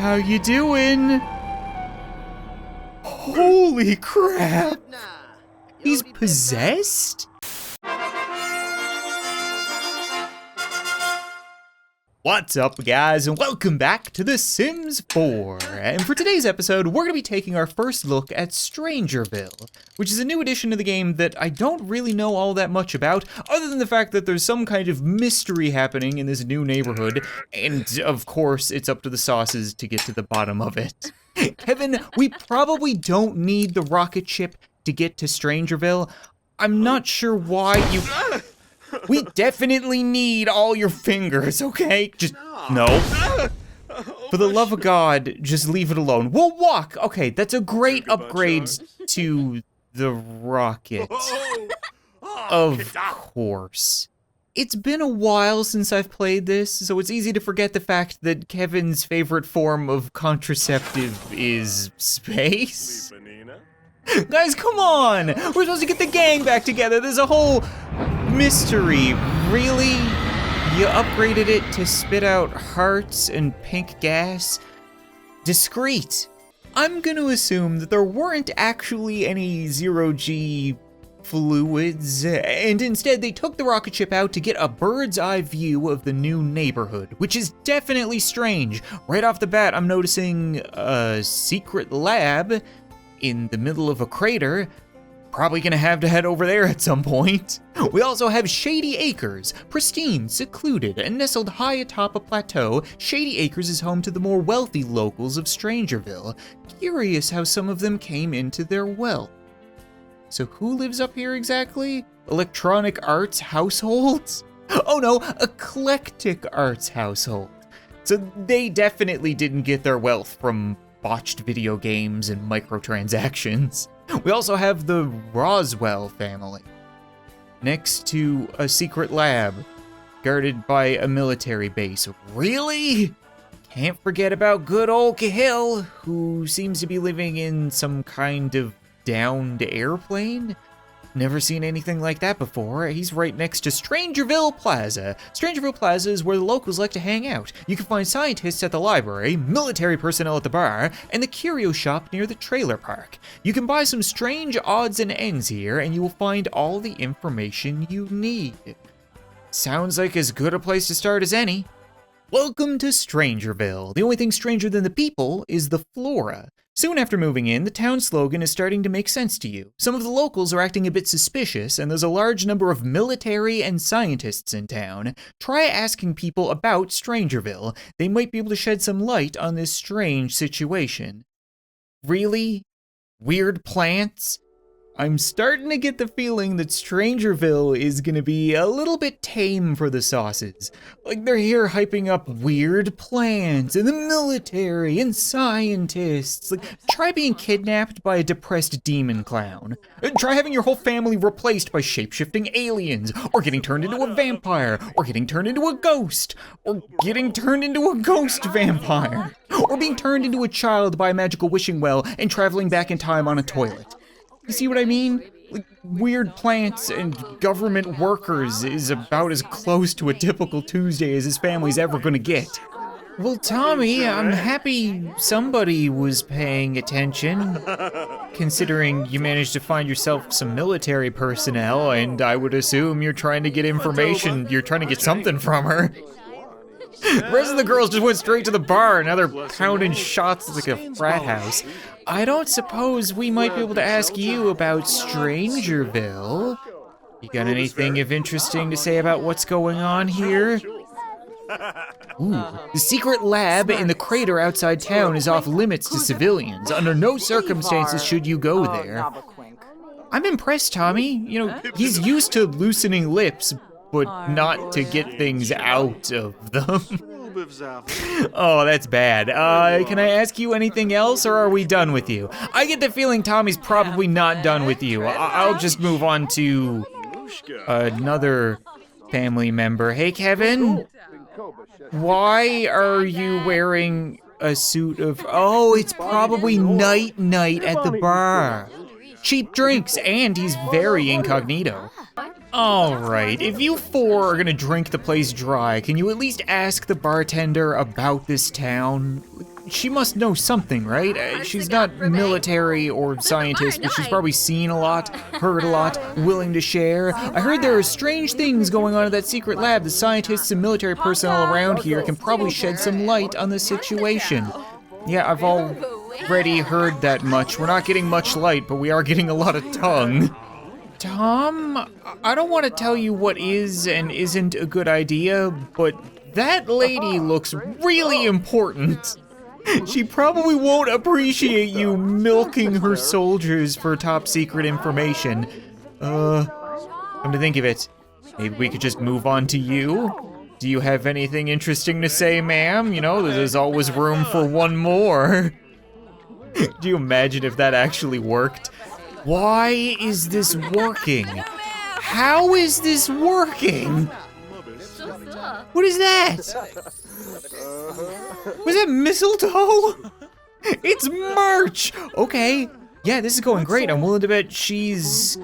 How you doing? Holy crap! He's possessed? What's up, guys, and welcome back to The Sims 4. And for today's episode, we're going to be taking our first look at Strangerville, which is a new addition to the game that I don't really know all that much about, other than the fact that there's some kind of mystery happening in this new neighborhood, and of course, it's up to the sauces to get to the bottom of it. Kevin, we probably don't need the rocket ship to get to Strangerville. I'm not sure why you... We definitely need all your fingers, okay? Just, no. For the love of God, just leave it alone. We'll walk. Okay, that's a great upgrade to the rocket. Of course. It's been a while since I've played this, so it's easy to forget the fact that Kevin's favorite form of contraceptive is space. Guys, come on! We're supposed to get the gang back together. There's a whole mystery. Really? You upgraded it to spit out hearts and pink gas? Discreet. I'm gonna assume that there weren't actually any zero-G fluids, and instead they took the rocket ship out to get a bird's eye view of the new neighborhood, which is definitely strange. Right off the bat, I'm noticing a secret lab in the middle of a crater. Probably gonna have to head over there at some point. We also have Shady Acres. Pristine, secluded, and nestled high atop a plateau, Shady Acres is home to the more wealthy locals of Strangerville. Curious how some of them came into their wealth. So who lives up here exactly? Electronic Arts households? Oh no, Eclectic Arts household. So they definitely didn't get their wealth from botched video games and microtransactions. We also have the Roswell family, next to a secret lab, guarded by a military base. Really? Can't forget about good old Cahill, who seems to be living in some kind of downed airplane. Never seen anything like that before. He's right next to Strangerville Plaza. Strangerville Plaza is where the locals like to hang out. You can find scientists at the library, military personnel at the bar, and the curio shop near the trailer park. You can buy some strange odds and ends here, and you will find all the information you need. Sounds like as good a place to start as any. Welcome to Strangerville. The only thing stranger than the people is the flora. Soon after moving in, the town slogan is starting to make sense to you. Some of the locals are acting a bit suspicious, and there's a large number of military and scientists in town. Try asking people about Strangerville. They might be able to shed some light on this strange situation. Really? Weird plants? I'm starting to get the feeling that Strangerville is gonna be a little bit tame for the sauces. Like, they're here hyping up weird plants and the military and scientists. Like, try being kidnapped by a depressed demon clown. Try having your whole family replaced by shape-shifting aliens, or getting turned into a vampire, or getting turned into a ghost, or getting turned into a ghost vampire, or being turned into a child by a magical wishing well and traveling back in time on a toilet. You see what I mean? Like, weird plants and government workers is about as close to a typical Tuesday as his family's ever gonna get. Well, Tommy, I'm happy somebody was paying attention, considering you managed to find yourself some military personnel, and I would assume you're trying to get information, you're trying to get something from her. The rest of the girls just went straight to the bar, now they're pounding shots like a frat house. I don't suppose we might be able to ask you about Strangerville? You got anything of interesting to say about what's going on here? Ooh, the secret lab in the crater outside town is off limits to civilians. Under no circumstances should you go there. I'm impressed, Tommy. You know, he's used to loosening lips, but not to get things out of them. Oh, that's bad. Can I ask you anything else, or are we done with you? I get the feeling Tommy's probably not done with you. I'll just move on to another family member. Hey, Kevin? Why are you wearing a suit of... Oh, it's probably night at the bar. Cheap drinks, and he's very incognito. All right, if you four are gonna drink the place dry, can you at least ask the bartender about this town? she must know something, right? She's not military or scientist, but she's probably seen a lot, heard a lot, willing to share. I heard there are strange things going on at that secret lab. The scientists and military personnel around here can probably shed some light on the situation. Yeah, I've already heard that much. We're not getting much light, but we are getting a lot of tongue. Tom, I don't want to tell you what is and isn't a good idea, but that lady looks really important. She probably won't appreciate you milking her soldiers for top secret information. Come to think of it, maybe we could just move on to you? Do you have anything interesting to say, ma'am? You know, there's always room for one more. Do you imagine if that actually worked? Why is this working? How is this working? What is that? Was that mistletoe? It's merch! Okay, yeah, this is going great. I'm willing to bet she's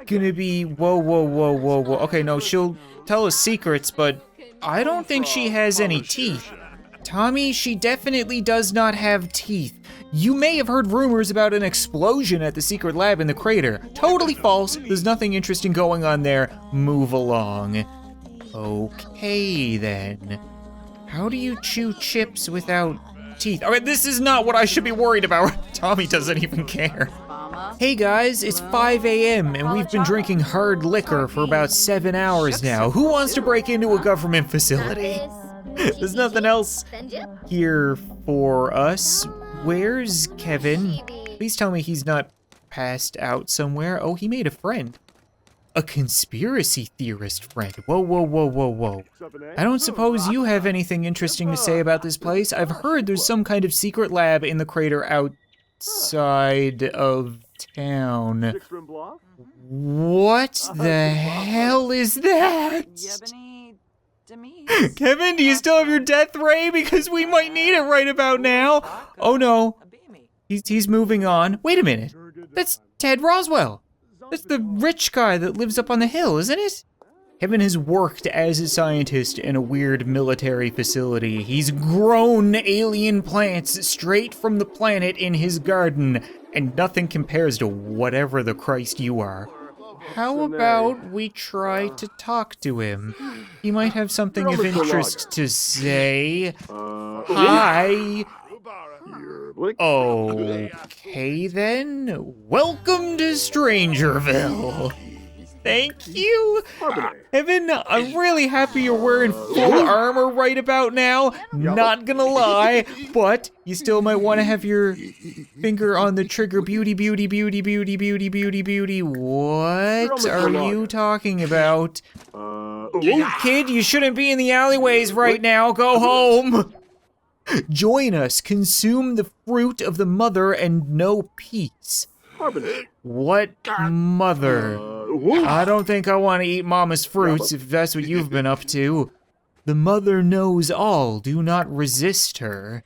gonna be, whoa. Okay, no, she'll tell us secrets, but I don't think she has any teeth. Tommy, she definitely does not have teeth. You may have heard rumors about an explosion at the secret lab in the crater. Totally false. There's nothing interesting going on there. Move along. Okay, then. How do you chew chips without teeth? Okay, this is not what I should be worried about. Tommy doesn't even care. Hey guys, it's 5 a.m. and we've been drinking hard liquor for about 7 hours now. Who wants to break into a government facility? There's nothing else here for us. Where's Kevin? Please tell me he's not passed out somewhere. Oh, he made a friend. A conspiracy theorist friend. Whoa. I don't suppose you have anything interesting to say about this place. I've heard there's some kind of secret lab in the crater outside of town. What the hell is that? Kevin, do you still have your death ray? Because we might need it right about now. Oh no, he's moving on. Wait a minute, that's Ted Roswell. That's the rich guy that lives up on the hill, isn't it? Kevin has worked as a scientist in a weird military facility. He's grown alien plants straight from the planet in his garden, and nothing compares to whatever the Christ you are. How about we try to talk to him? He might have something of interest to say. Hi. Okay then. Welcome to Strangerville. Thank you. Evan, I'm really happy you're wearing full armor right about now. Not gonna lie, but you still might want to have your finger on the trigger. Beauty. What are you talking about? Kid, you shouldn't be in the alleyways right now. Go home. Join us. Consume the fruit of the mother and know peace. What mother? I don't think I want to eat Mama's fruits if that's what you've been up to. The mother knows all. Do not resist her.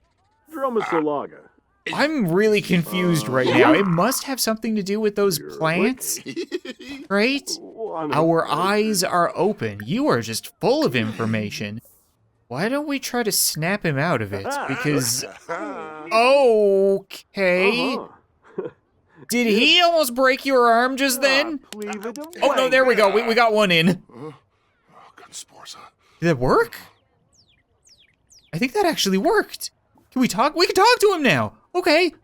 I'm really confused right now. It must have something to do with those plants, right? Our eyes are open. You are just full of information. Why don't we try to snap him out of it? Because, okay. Did he almost break your arm just then? Oh no, there we go. We got one in. Did that work? I think that actually worked. Can we talk? We can talk to him now. Okay,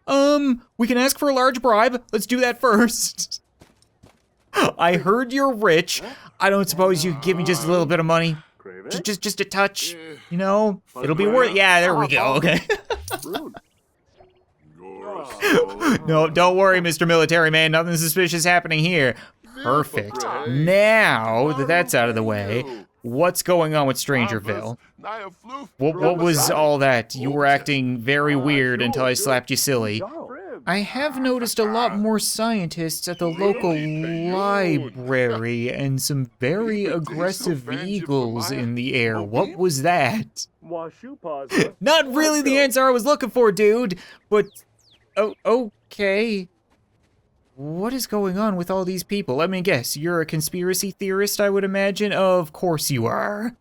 we can ask for a large bribe. Let's do that first. I heard you're rich. I don't suppose you could give me just a little bit of money? Just a touch, you know? It'll be worth it. Yeah, there we go, okay. No, don't worry, Mr. Military Man. Nothing suspicious happening here. Perfect. Now that that's out of the way, what's going on with Strangerville? What was all that? You were acting very weird until I slapped you silly. I have noticed a lot more scientists at the local library and some very aggressive eagles in the air. What was that? Not really the answer I was looking for, dude, but okay. What is going on with all these people? Let me guess, you're a conspiracy theorist, I would imagine? Of course you are.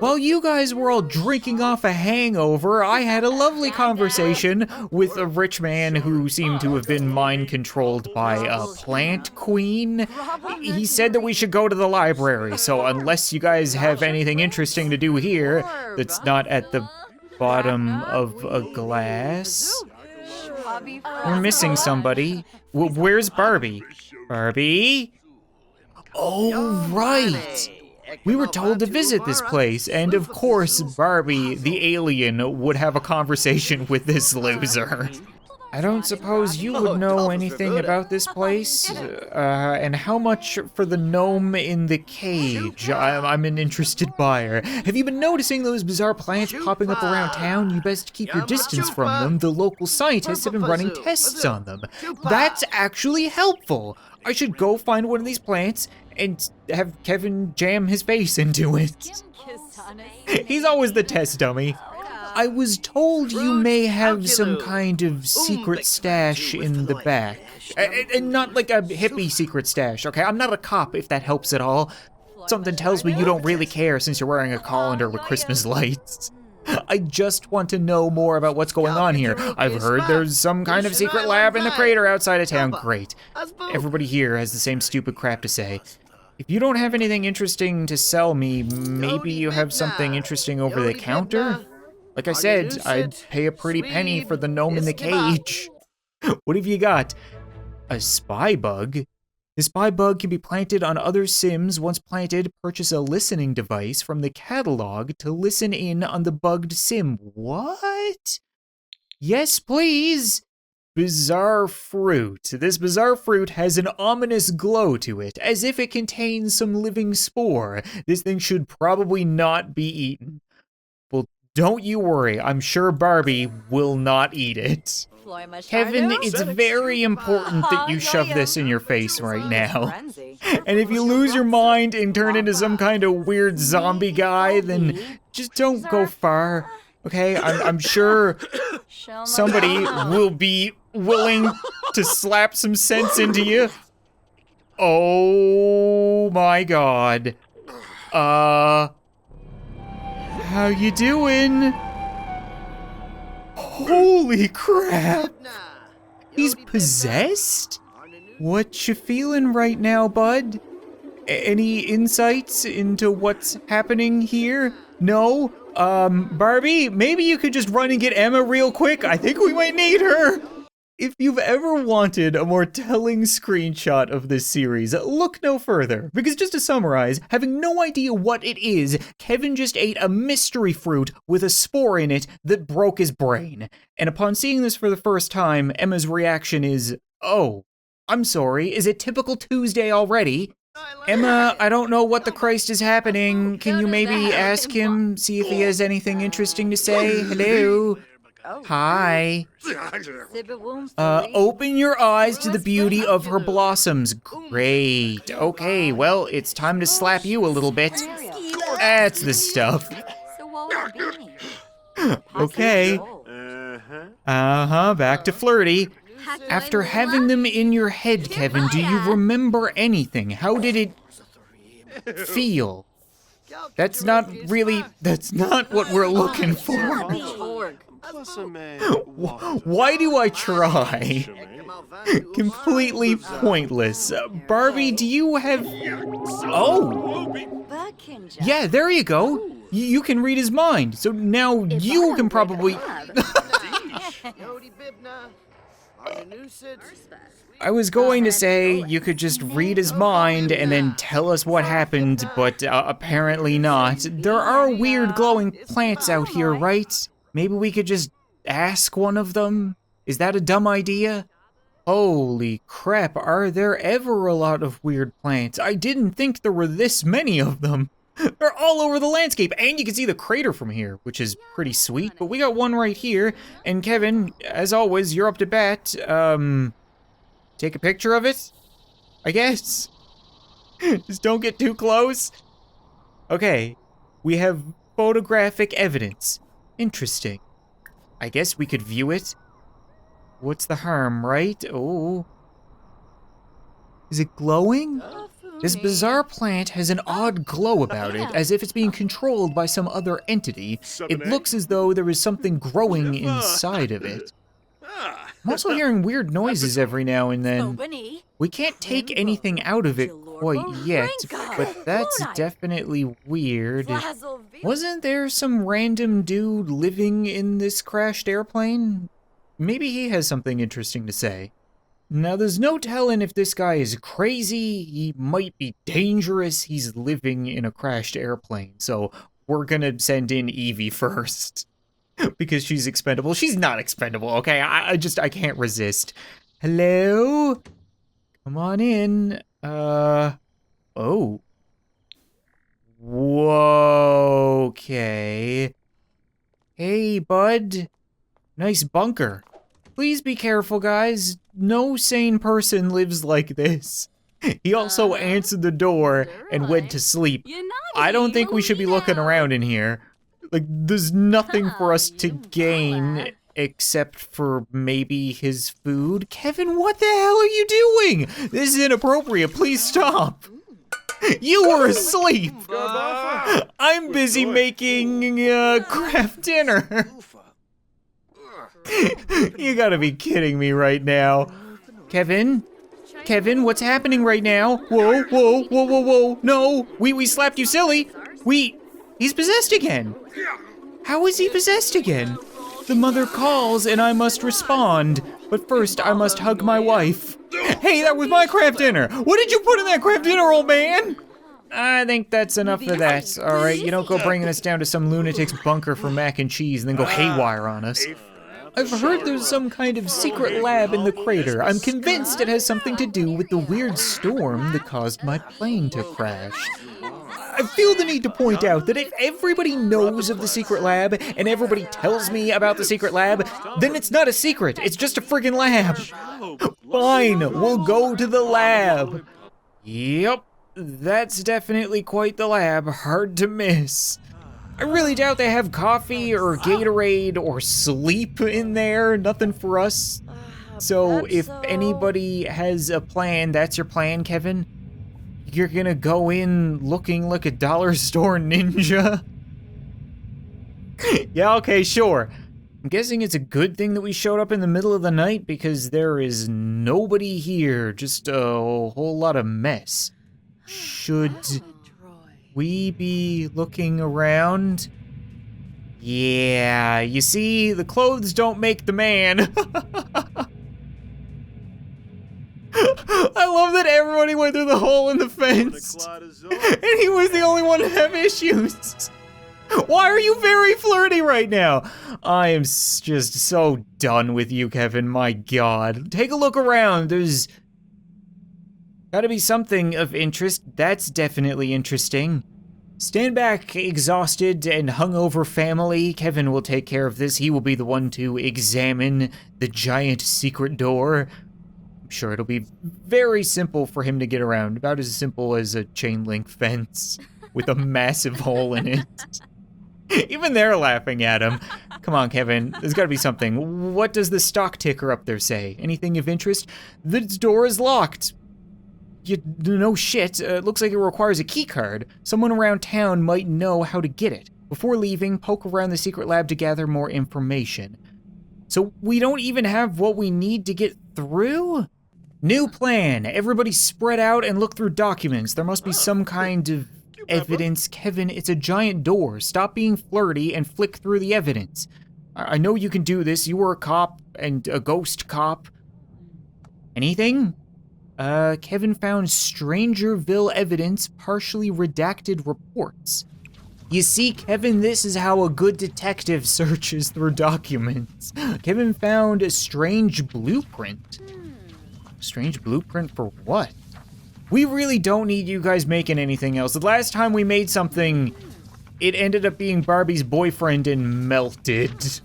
While you guys were all drinking off a hangover, I had a lovely conversation with a rich man who seemed to have been mind-controlled by a plant queen. He said that we should go to the library, so unless you guys have anything interesting to do here that's not at the bottom of a glass. We're missing somebody. Where's Barbie? Barbie? Oh, right. We were told to visit this place, and of course, Barbie, the alien, would have a conversation with this loser. I don't suppose you would know anything about this place? And how much for the gnome in the cage? I'm an interested buyer. Have you been noticing those bizarre plants popping up around town? You best keep your distance from them. The local scientists have been running tests on them. That's actually helpful. I should go find one of these plants and have Kevin jam his face into it. He's always the test dummy. I was told you may have some kind of secret stash in the back. And not like a hippie secret stash, okay? I'm not a cop, if that helps at all. Something tells me you don't really care since you're wearing a colander with Christmas lights. I just want to know more about what's going on here. I've heard there's some kind of secret lab in the crater outside of town. Great. Everybody here has the same stupid crap to say. If you don't have anything interesting to sell me, maybe you have something interesting over the counter? Like I said, I'd pay a pretty penny for the gnome in the cage. What have you got? A spy bug? The spy bug can be planted on other Sims. Once planted, purchase a listening device from the catalog to listen in on the bugged Sim. What? Yes, please. Bizarre fruit. This bizarre fruit has an ominous glow to it, as if it contains some living spore. This thing should probably not be eaten. Well, don't you worry. I'm sure Barbie will not eat it. Kevin, it's very important that you shove this in your face right now. And if you lose your mind and turn into some kind of weird zombie guy, then just don't go far, okay? I'm sure somebody will be willing to slap some sense into you. Oh my God. How you doing? Holy crap! He's possessed? What you feeling right now, bud? Any insights into what's happening here? No? Barbie, maybe you could just run and get Emma real quick. I think we might need her. If you've ever wanted a more telling screenshot of this series, look no further. Because just to summarize, having no idea what it is, Kevin just ate a mystery fruit with a spore in it that broke his brain. And upon seeing this for the first time, Emma's reaction is, oh, I'm sorry, is it typical Tuesday already? Emma, I don't know what the Christ is happening. Can you maybe ask him, see if he has anything interesting to say? Hello? Hi. Open your eyes to the beauty of her blossoms. Great. Okay, well, it's time to slap you a little bit. That's the stuff. Okay. Back to flirty. After having them in your head, Kevin, do you remember anything? How did it feel? That's not what we're looking for. Why do I try? Completely pointless. Barbie, do you have... Oh! Yeah, there you go. You can read his mind, so now you can probably... I was going to say you could just read his mind and then tell us what happened, but apparently not. There are weird glowing plants out here, right? Maybe we could just ask one of them? Is that a dumb idea? Holy crap, are there ever a lot of weird plants? I didn't think there were this many of them. They're all over the landscape, and you can see the crater from here, which is pretty sweet, but we got one right here. And Kevin, as always, you're up to bat. Take a picture of it? I guess. Just don't get too close. Okay, we have photographic evidence. Interesting. I guess we could view it. What's the harm, right? Oh. Is it glowing? This bizarre plant has an odd glow about it, as if it's being controlled by some other entity. It looks as though there is something growing inside of it. I'm also hearing weird noises every now and then. We can't take anything out of it quite yet, but that's definitely weird. Wasn't there some random dude living in this crashed airplane? Maybe he has something interesting to say. Now, there's no telling if this guy is crazy, he might be dangerous, he's living in a crashed airplane, so we're gonna send in Evie first. Because she's expendable. She's not expendable, okay? I can't resist. Hello? Come on in. Oh. Whoa, okay. Hey, bud. Nice bunker. Please be careful, guys. No sane person lives like this. He also answered the door and went to sleep. I don't think we should be looking around in here. Like, there's nothing for us to gain except for maybe his food. Kevin, what the hell are you doing? This is inappropriate. Please stop. You were asleep. I'm busy making craft dinner. You gotta be kidding me right now. Kevin, what's happening right now? Whoa. No, we slapped you silly. He's possessed again. How is he possessed again? The mother calls and I must respond. But first, I must hug my wife. Hey, that was my craft dinner. What did you put in that craft dinner, old man? I think that's enough of that. All right, you don't go bringing us down to some lunatic's bunker for mac and cheese and then go haywire on us. I've heard there's some kind of secret lab in the crater. I'm convinced it has something to do with the weird storm that caused my plane to crash. I feel the need to point out that if everybody knows of the secret lab and everybody tells me about the secret lab, then it's not a secret, it's just a friggin' lab. Fine, we'll go to the lab. Yep, that's definitely quite the lab, hard to miss. I really doubt they have coffee or Gatorade or sleep in there, nothing for us. So if anybody has a plan, that's your plan, Kevin? You're gonna go in looking like a dollar store ninja? Yeah, okay, sure. I'm guessing it's a good thing that we showed up in the middle of the night because there is nobody here, just a whole lot of mess. Should we be looking around? Yeah, you see, the clothes don't make the man. I love that everybody went through the hole in the fence, and he was the only one to have issues. Why are you very flirty right now? I am just so done with you, Kevin, my God. Take a look around, there's gotta be something of interest. That's definitely interesting. Stand back, exhausted and hungover family. Kevin will take care of this. He will be the one to examine the giant secret door. I'm sure it'll be very simple for him to get around, about as simple as a chain link fence with a massive hole in it. Even they're laughing at him. Come on, Kevin, there's gotta be something. What does the stock ticker up there say? Anything of interest? The door is locked. No shit, looks like it requires a key card. Someone around town might know how to get it. Before leaving, poke around the secret lab to gather more information. So we don't even have what we need to get through? New plan, everybody spread out and look through documents. There must be some kind of evidence. Kevin, it's a giant door. Stop being flirty and flick through the evidence. I know you can do this. You were a cop and a ghost cop. Anything? Kevin found Strangerville evidence, partially redacted reports. You see, Kevin, this is how a good detective searches through documents. Kevin found a strange blueprint. Strange blueprint for what? We really don't need you guys making anything else. The last time we made something, it ended up being Barbie's boyfriend and melted.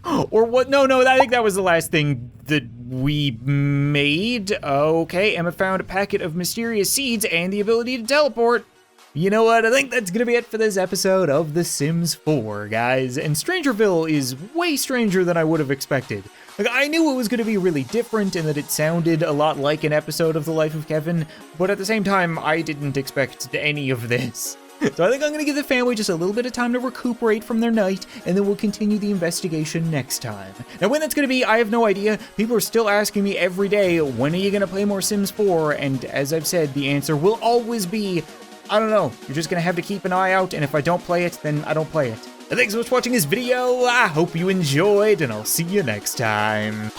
Or what? No, I think that was the last thing that we made. Okay, Emma found a packet of mysterious seeds and the ability to teleport. You know what? I think that's gonna be it for this episode of The Sims 4, guys. And Strangerville is way stranger than I would have expected. Like, I knew it was gonna be really different and that it sounded a lot like an episode of The Life of Kevin, but at the same time, I didn't expect any of this. So I think I'm gonna give the family just a little bit of time to recuperate from their night, and then we'll continue the investigation next time. Now when that's gonna be, I have no idea. People are still asking me every day, when are you gonna play more Sims 4? And as I've said, the answer will always be, I don't know. You're just gonna have to keep an eye out, and if I don't play it, then I don't play it. Thanks so much for watching this video. I hope you enjoyed, and I'll see you next time.